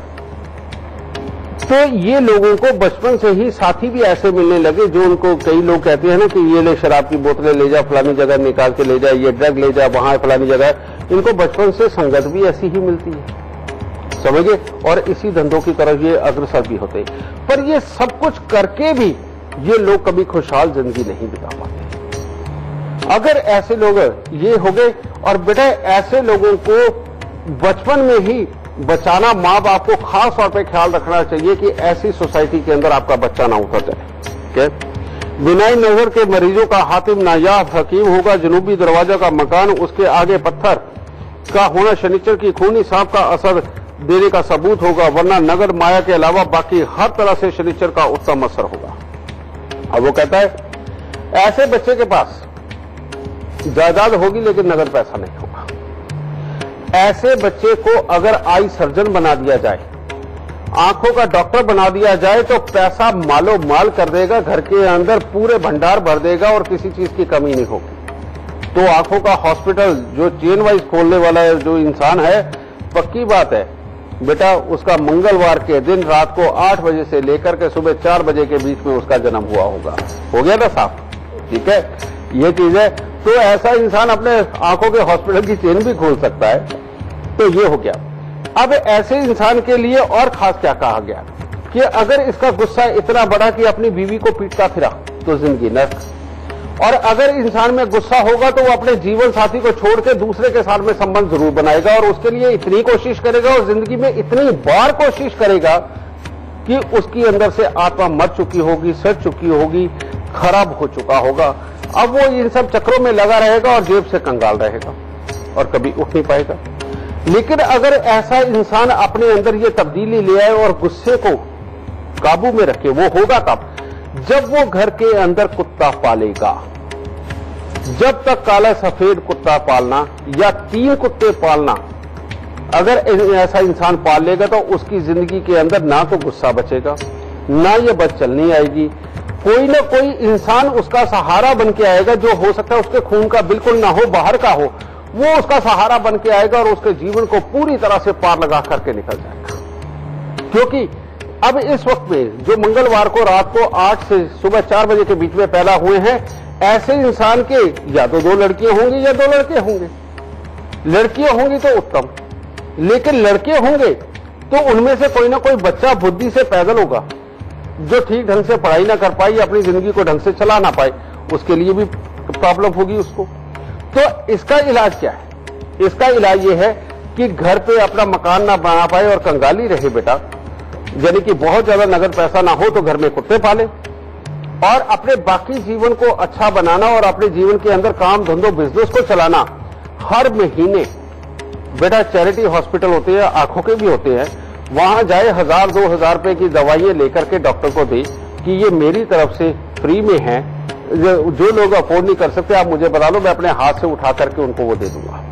तो ये लोगों को बचपन से ही साथी भी ऐसे मिलने लगे जो उनको, कई लोग कहते हैं ना कि ये ले शराब की बोतलें ले जा, फलानी जगह निकाल के ले जा, ये ड्रग ले जा, वहां फलानी जगह, इनको बचपन से संगत भी ऐसी ही मिलती है, समझिए, और इसी धंधों की तरफ ये अग्रसर भी होते। पर ये सब कुछ करके भी ये लोग कभी खुशहाल जिंदगी नहीं बिता पाते। अगर ऐसे लोग ये हो गए, और बेटा ऐसे लोगों को बचपन में ही बचाना, मां बाप को खास तौर पे ख्याल रखना चाहिए कि ऐसी सोसाइटी के अंदर आपका बच्चा ना उतर जाए। ठीक है, बिनाई नजर के मरीजों का हातिम नायाब हकीम होगा, जनूबी दरवाजा का मकान उसके आगे पत्थर का होना शनिचर की खूनी सांप का असर देने का सबूत होगा, वरना नगद माया के अलावा बाकी हर तरह से शनिचर का उत्तम असर होगा। अब वो कहता है ऐसे बच्चे के पास जायदाद होगी लेकिन नगद पैसा नहीं होगा। ऐसे बच्चे को अगर आई सर्जन बना दिया जाए आंखों का डॉक्टर बना दिया जाए तो पैसा मालो माल कर देगा, घर के अंदर पूरे भंडार भर देगा और किसी चीज की कमी नहीं होगी। तो आंखों का हॉस्पिटल जो चेन वाइज खोलने वाला है जो इंसान है, पक्की बात है बेटा, उसका मंगलवार के दिन रात को 8 बजे से लेकर के सुबह 4 बजे के बीच में उसका जन्म हुआ होगा। हो गया ना साफ? ठीक है, ये चीज है। तो ऐसा इंसान अपने आंखों के हॉस्पिटल की चेन भी खोल सकता है। तो ये हो गया। अब ऐसे इंसान के लिए और खास क्या कहा गया कि अगर इसका गुस्सा इतना बड़ा कि अपनी बीवी को पीटता फिरा तो जिंदगी नर्क, और अगर इंसान में गुस्सा होगा तो वो अपने जीवन साथी को छोड़ के दूसरे के साथ में संबंध जरूर बनाएगा और उसके लिए इतनी कोशिश करेगा और जिंदगी में इतनी बार कोशिश करेगा कि उसकी अंदर से आत्मा मर चुकी होगी, सड़ चुकी होगी, खराब हो चुका होगा। अब वो इन सब चक्रों में लगा रहेगा और जेब से कंगाल रहेगा और कभी उठ नहीं पाएगा। लेकिन अगर ऐसा इंसान अपने अंदर ये तब्दीली ले आए और गुस्से को काबू में रखे, वो होगा कब? जब वो घर के अंदर कुत्ता पालेगा। जब तक काला सफेद कुत्ता पालना या 3 कुत्ते पालना अगर ऐसा इंसान पाल लेगा तो उसकी जिंदगी के अंदर ना तो गुस्सा बचेगा, ना ये बदचलनी आएगी। कोई ना कोई इंसान उसका सहारा बन के आएगा, जो हो सकता है उसके खून का बिल्कुल ना हो, बाहर का हो, वो उसका सहारा बन के आएगा और उसके जीवन को पूरी तरह से पार लगा करके निकल जाएगा। क्योंकि अब इस वक्त में जो मंगलवार को रात को 8 से सुबह 4 बजे के बीच में पैदा हुए हैं, ऐसे इंसान के या तो 2 लड़कियां होंगी या 2 लड़के होंगे। लड़कियां होंगी तो उत्तम, लेकिन लड़के होंगे तो उनमें से कोई ना कोई बच्चा बुद्धि से पैदल होगा, जो ठीक ढंग से पढ़ाई ना कर पाई, अपनी जिंदगी को ढंग से चला ना पाए, उसके लिए भी प्रॉब्लम होगी उसको। तो इसका इलाज क्या है? इसका इलाज यह है कि घर पे अपना मकान ना बना पाए और कंगाली रहे बेटा, यानी कि बहुत ज्यादा नगद पैसा ना हो तो घर में कुत्ते पाले और अपने बाकी जीवन को अच्छा बनाना और अपने जीवन के अंदर काम धंधों बिजनेस को चलाना। हर महीने बेटा चैरिटी हॉस्पिटल होते हैं, आंखों के भी होते हैं, वहां जाए 1000-2000 रुपए की दवाइयां लेकर के डॉक्टर को दे कि ये मेरी तरफ से फ्री में है, जो लोग अफोर्ड नहीं कर सकते आप मुझे बता लो, मैं अपने हाथ से उठा करके उनको वो दे दूंगा।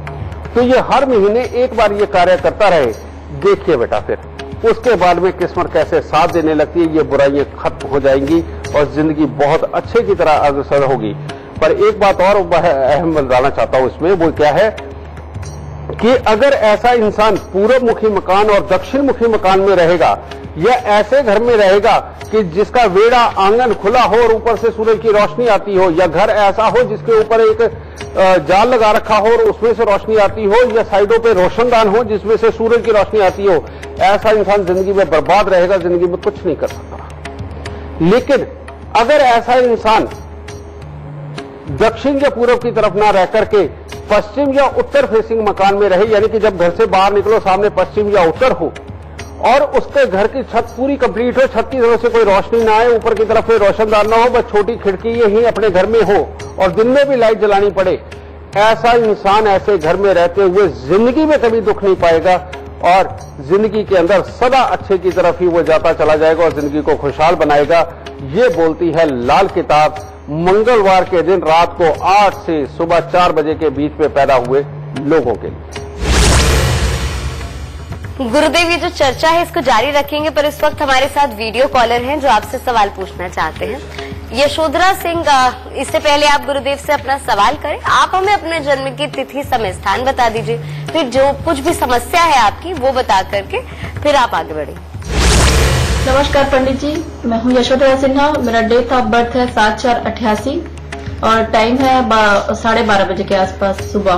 तो ये हर महीने एक बार ये कार्य करता रहे, देखिए बेटा फिर उसके बाद में किस्मत कैसे साथ देने लगती है, ये बुराइयां खत्म हो जाएंगी और जिंदगी बहुत अच्छे की तरह अग्रसर होगी। पर एक बात और अहम बताना चाहता हूं इसमें, वो क्या है कि अगर ऐसा इंसान पूर्व मुखी मकान और दक्षिण मुखी मकान में रहेगा या ऐसे घर में रहेगा कि जिसका वेड़ा आंगन खुला हो और ऊपर से सूरज की रोशनी आती हो, या घर ऐसा हो जिसके ऊपर एक जाल लगा रखा हो और उसमें से रोशनी आती हो, या साइडों पे रोशनदान हो जिसमें से सूरज की रोशनी आती हो, ऐसा इंसान जिंदगी में बर्बाद रहेगा, जिंदगी में कुछ नहीं कर सकता। लेकिन अगर ऐसा इंसान दक्षिण या पूर्व की तरफ ना रह करके पश्चिम या उत्तर फेसिंग मकान में रहे, यानी कि जब घर से बाहर निकलो सामने पश्चिम या उत्तर हो और उसके घर की छत पूरी कंप्लीट हो, छत की तरफ से कोई रोशनी ना आए, ऊपर की तरफ कोई रोशनदान ना हो, बस छोटी खिड़की ही अपने घर में हो और दिन में भी लाइट जलानी पड़े, ऐसा इंसान ऐसे घर में रहते हुए जिंदगी में कभी दुख नहीं पाएगा और जिंदगी के अंदर सदा अच्छे की तरफ ही वो जाता चला जाएगा और जिंदगी को खुशहाल बनाएगा। ये बोलती है लाल किताब मंगलवार के दिन रात को 8 से सुबह 4 बजे के बीच में पैदा हुए लोगों के लिए। गुरुदेव, ये जो चर्चा है इसको जारी रखेंगे, पर इस वक्त हमारे साथ वीडियो कॉलर हैं जो आपसे सवाल पूछना चाहते हैं। यशोधरा सिंह, इससे पहले आप गुरुदेव से अपना सवाल करें, आप हमें अपने जन्म की तिथि समय स्थान बता दीजिए, फिर जो कुछ भी समस्या है आपकी वो बता करके फिर आप आगे बढ़े। नमस्कार पंडित जी, मैं हूँ यशोधरा सिन्हा, मेरा डेट ऑफ बर्थ है 7/4/88 और टाइम है 12:30 बजे के आसपास सुबह।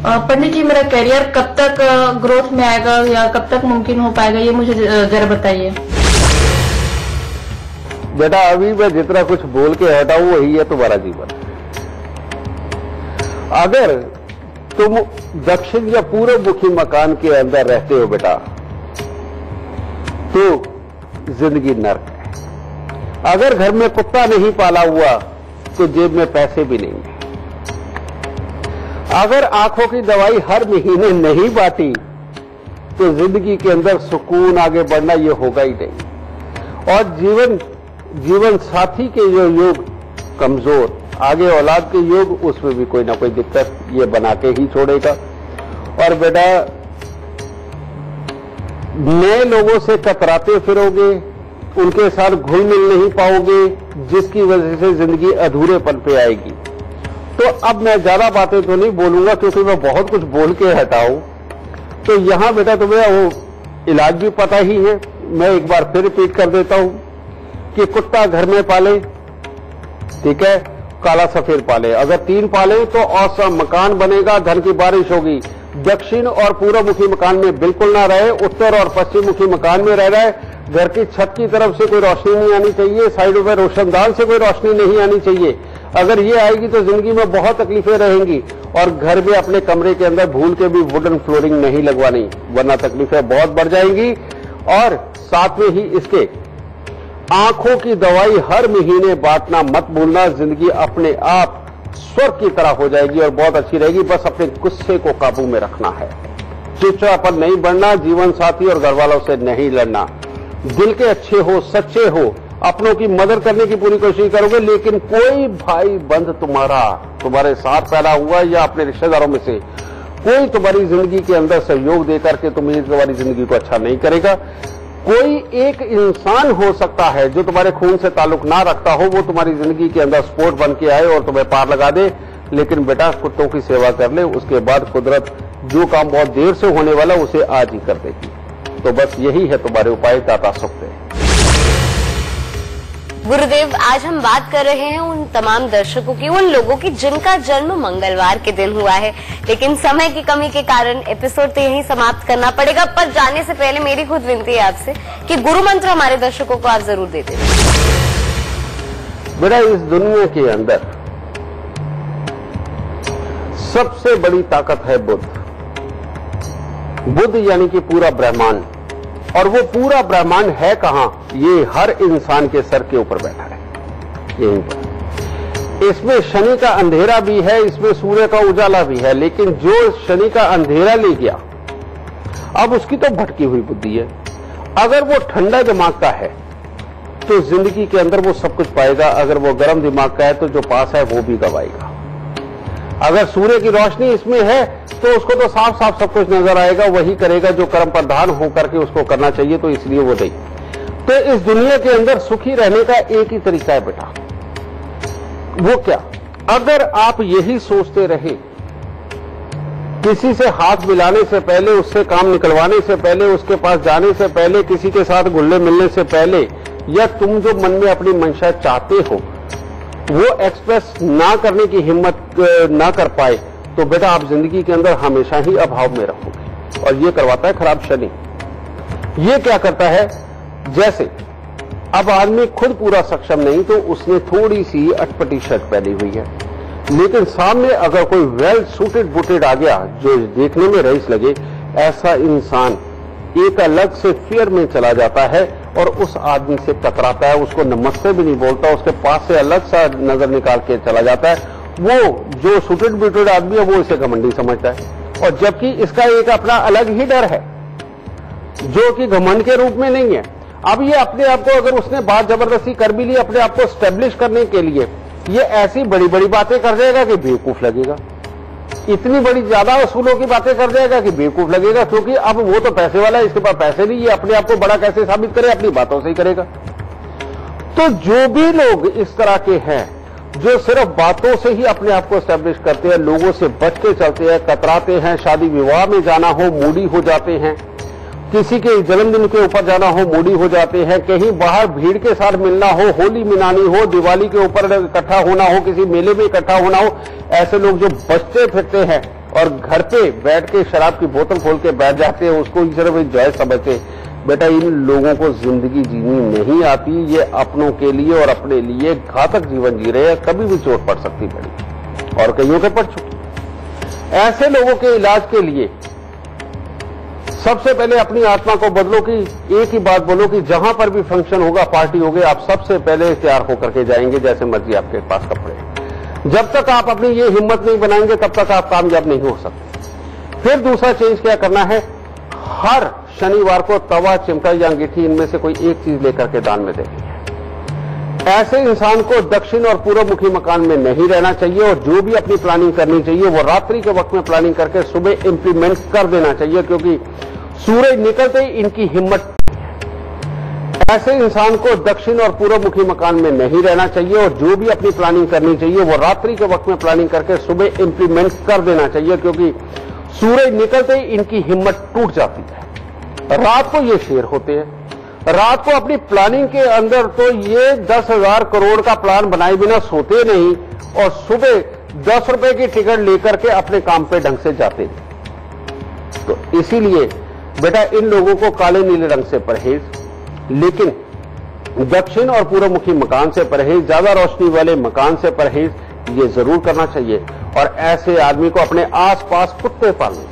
पंडित जी, मेरा करियर कब तक ग्रोथ में आएगा या कब तक मुमकिन हो पाएगा, ये मुझे जरा बताइए। बेटा अभी मैं जितना कुछ बोल के हटाऊं वही है तुम्हारा जीवन। अगर तुम दक्षिण या पूर्व मुखी मकान के अंदर रहते हो बेटा तो जिंदगी नर्क है। अगर घर में कुत्ता नहीं पाला हुआ तो जेब में पैसे भी नहीं है। अगर आंखों की दवाई हर महीने नहीं बांटी तो जिंदगी के अंदर सुकून आगे बढ़ना ये होगा ही नहीं। और जीवन साथी के जो योग कमजोर, आगे औलाद के योग, उसमें भी कोई ना कोई दिक्कत ये बना के ही छोड़ेगा। और बेटा नए लोगों से कतराते फिरोगे, उनके साथ घुल मिल नहीं पाओगे, जिसकी वजह से जिंदगी अधूरेपन पे आएगी। तो अब मैं ज्यादा बातें तो नहीं बोलूंगा क्योंकि मैं बहुत कुछ बोल के रहता हूं। तो यहां बेटा तुम्हें वो इलाज भी पता ही है, मैं एक बार फिर रिपीट कर देता हूं कि कुत्ता घर में पाले, ठीक है, काला सफेद पाले, अगर 3 पाले तो औसम मकान बनेगा, धन की बारिश होगी। दक्षिण और पूर्व मुखी मकान में बिल्कुल ना रहे, उत्तर और पश्चिम मुखी मकान में रह रहे, घर की छत की तरफ से कोई रोशनी नहीं आनी चाहिए, साइडों में रोशनदान से कोई रोशनी नहीं आनी चाहिए। अगर ये आएगी तो जिंदगी में बहुत तकलीफें रहेंगी। और घर में अपने कमरे के अंदर भूल के भी वुडन फ्लोरिंग नहीं लगवानी, वरना तकलीफें बहुत बढ़ जाएंगी। और साथ में ही इसके आंखों की दवाई हर महीने बांटना मत भूलना, जिंदगी अपने आप स्वर्ग की तरह हो जाएगी और बहुत अच्छी रहेगी। बस अपने गुस्से को काबू में रखना है, चिड़चिड़ापन नहीं बढ़ना, जीवन साथी और घर वालों से नहीं लड़ना, दिल के अच्छे हो, सच्चे हो, अपनों की मदद करने की पूरी कोशिश करोगे। लेकिन कोई भाई बंद तुम्हारे साथ पैदा हुआ या अपने रिश्तेदारों में से कोई तुम्हारी जिंदगी के अंदर सहयोग देकर के तुम्हारी जिंदगी को अच्छा नहीं करेगा। कोई एक इंसान हो सकता है जो तुम्हारे खून से ताल्लुक ना रखता हो, वो तुम्हारी जिंदगी के अंदर स्पोर्ट बन के आए और तुम्हें पार लगा दे। लेकिन बेटा कुत्तों की सेवा कर ले, उसके बाद कुदरत जो काम बहुत देर से होने वाला उसे आज ही कर देगी। तो बस यही है तुम्हारे उपाय, दाता सुखते। गुरुदेव, आज हम बात कर रहे हैं उन तमाम दर्शकों की, उन लोगों की जिनका जन्म मंगलवार के दिन हुआ है, लेकिन समय की कमी के कारण एपिसोड तो यहीं समाप्त करना पड़ेगा। पर जाने से पहले मेरी खुद विनती है आपसे कि गुरु मंत्र हमारे दर्शकों को आप जरूर देते हैं। बेटा, इस दुनिया के अंदर सबसे बड़ी ताकत है बुद्ध। बुद्ध यानी कि पूरा ब्रह्मांड। और वो पूरा ब्रह्मांड है कहां? ये हर इंसान के सर के ऊपर बैठा है, यहीं पर। इसमें शनि का अंधेरा भी है, इसमें सूर्य का उजाला भी है। लेकिन जो शनि का अंधेरा ले गया, अब उसकी तो भटकी हुई बुद्धि है। अगर वो ठंडा दिमाग का है तो जिंदगी के अंदर वो सब कुछ पाएगा। अगर वो गर्म दिमाग का है तो जो पास है वो भी गवाएगा। अगर सूर्य की रोशनी इसमें है तो उसको तो साफ साफ सब कुछ नजर आएगा, वही करेगा जो कर्म प्रधान होकर के उसको करना चाहिए, तो इसलिए वो नहीं। तो इस दुनिया के अंदर सुखी रहने का एक ही तरीका है बेटा। वो क्या? अगर आप यही सोचते रहे, किसी से हाथ मिलाने से पहले, उससे काम निकलवाने से पहले, उसके पास जाने से पहले, किसी के साथ घुलने मिलने से पहले, या तुम जो मन में अपनी मंशा चाहते हो वो एक्सप्रेस ना करने की हिम्मत ना कर पाए, तो बेटा आप जिंदगी के अंदर हमेशा ही अभाव में रहोगे। और ये करवाता है खराब शनि। ये क्या करता है? जैसे अब आदमी खुद पूरा सक्षम नहीं तो उसने थोड़ी सी अटपटी शर्ट पहनी हुई है, लेकिन सामने अगर कोई वेल सूटेड बूटेड आ गया जो देखने में रईस लगे, ऐसा इंसान एक अलग से फियर में चला जाता है और उस आदमी से टकराता है, उसको नमस्ते भी नहीं बोलता, उसके पास से अलग सा नजर निकाल के चला जाता है। वो जो सूटेड बूटेड आदमी है वो इसे घमंडी समझता है, और जबकि इसका एक अपना अलग ही डर है जो कि घमंड के रूप में नहीं है। अब ये अपने आप को, अगर उसने बात जबरदस्ती कर भी ली अपने आप को स्टैब्लिश करने के लिए, ये ऐसी बड़ी बड़ी बातें कर जाएगा कि बेवकूफ लगेगा। इतनी बड़ी ज्यादा असूलों की बातें कर जाएगा कि बेवकूफ लगेगा, क्योंकि अब वो तो पैसे वाला है, इसके पास पैसे नहीं, ये अपने आप को बड़ा कैसे साबित करे? अपनी बातों से ही करेगा। तो जो भी लोग इस तरह के हैं जो सिर्फ बातों से ही अपने आप को एस्टेब्लिश करते हैं, लोगों से बच के चलते हैं, कतराते हैं, शादी विवाह में जाना हो मूडी हो जाते हैं, किसी के जन्मदिन के ऊपर जाना हो मूडी हो जाते हैं, कहीं बाहर भीड़ के साथ मिलना हो, होली मनानी हो, दिवाली के ऊपर इकट्ठा होना हो, किसी मेले में इकट्ठा होना हो, ऐसे लोग जो बचते फिरते हैं और घर पे बैठ के शराब की बोतल खोल के बैठ जाते हैं, उसको ही सिर्फ एंजॉय समझते, बेटा इन लोगों को जिंदगी जीनी नहीं आती। ये अपनों के लिए और अपने लिए घातक जीवन जी रहे हैं, कभी भी चोट पड़ सकती बड़ी, और कईयों के पड़ चुकी। ऐसे लोगों के इलाज के लिए सबसे पहले अपनी आत्मा को बदलो कि एक ही बात बोलो कि जहां पर भी फंक्शन होगा, पार्टी होगी, आप सबसे पहले तैयार होकर के जाएंगे जैसे मर्जी आपके पास कपड़े। जब तक आप अपनी ये हिम्मत नहीं बनाएंगे तब तक आप कामयाब नहीं हो सकते। फिर दूसरा चेंज क्या करना है? हर शनिवार को तवा, चिमटा या अंगीठी इनमें से कोई एक चीज लेकर के दान में देनी है। ऐसे इंसान को दक्षिण और पूर्व मुखी मकान में नहीं रहना चाहिए, और जो भी अपनी प्लानिंग करनी चाहिए वो रात्रि के वक्त में प्लानिंग करके सुबह इंप्लीमेंट कर देना चाहिए, क्योंकि सूरज निकलते ही इनकी हिम्मत, ऐसे इंसान को दक्षिण और पूर्व मुखी मकान में नहीं रहना चाहिए और जो भी अपनी प्लानिंग करनी चाहिए वो रात्रि के वक्त में प्लानिंग करके सुबह इंप्लीमेंट कर देना चाहिए, क्योंकि सूरज निकलते ही इनकी हिम्मत टूट जाती है। रात को ये शेर होते हैं, रात को अपनी प्लानिंग के अंदर तो ये 10,000 करोड़ का प्लान बनाए बिना सोते नहीं और सुबह 10 रुपए की टिकट लेकर के अपने काम पे ढंग से जाते नहीं। तो इसीलिए बेटा इन लोगों को काले नीले रंग से परहेज, लेकिन दक्षिण और पूर्व मुखी मकान से परहेज, ज्यादा रोशनी वाले मकान से परहेज ये जरूर करना चाहिए। और ऐसे आदमी को अपने आसपास कुत्ते पालने चाहिए।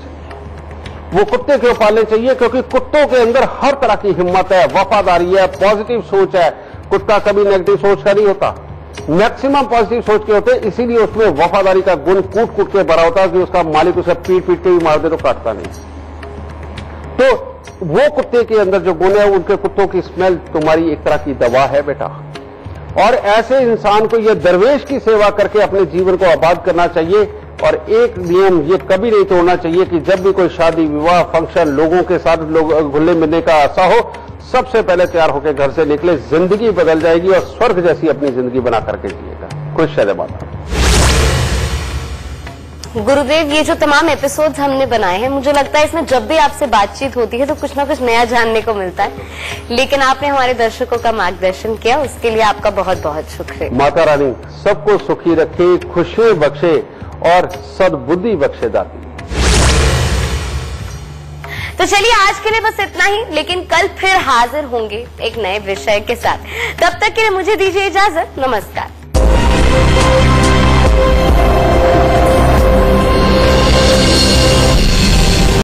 वो कुत्ते क्यों पालने चाहिए? क्योंकि कुत्तों के अंदर हर तरह की हिम्मत है, वफादारी है, पॉजिटिव सोच है। कुत्ता कभी नेगेटिव सोच का नहीं होता, मैक्सिमम पॉजिटिव सोच के होते, इसीलिए उसमें वफादारी का गुण कूट कूट के भरा होता है कि उसका मालिक उसे पीट पीट के भी मार दे तो काटता नहीं। तो वो कुत्ते के अंदर जो गुण है, उनके कुत्तों की स्मेल तुम्हारी एक तरह की दवा है बेटा। और ऐसे इंसान को यह दरवेश की सेवा करके अपने जीवन को आबाद करना चाहिए। और एक नियम ये कभी नहीं तोड़ना चाहिए कि जब भी कोई शादी विवाह फंक्शन लोगों के साथ घुलने मिलने का आशा हो, सबसे पहले तैयार होकर घर से निकले, जिंदगी बदल जाएगी और स्वर्ग जैसी अपनी जिंदगी बना करके जिएगा। खुश रहे माता। गुरुदेव, ये जो तमाम एपिसोड्स हमने बनाए हैं, मुझे लगता है इसमें जब भी आपसे बातचीत होती है तो कुछ ना कुछ नया जानने को मिलता है, लेकिन आपने हमारे दर्शकों का मार्गदर्शन किया, उसके लिए आपका बहुत बहुत शुक्रिया। माता रानी सबको सुखी रखे, खुशियां बख्शे और सद्बुद्धि बख्शे दाती। तो चलिए आज के लिए बस इतना ही, लेकिन कल फिर हाजिर होंगे एक नए विषय के साथ। तब तक के लिए मुझे दीजिए इजाजत। नमस्कार।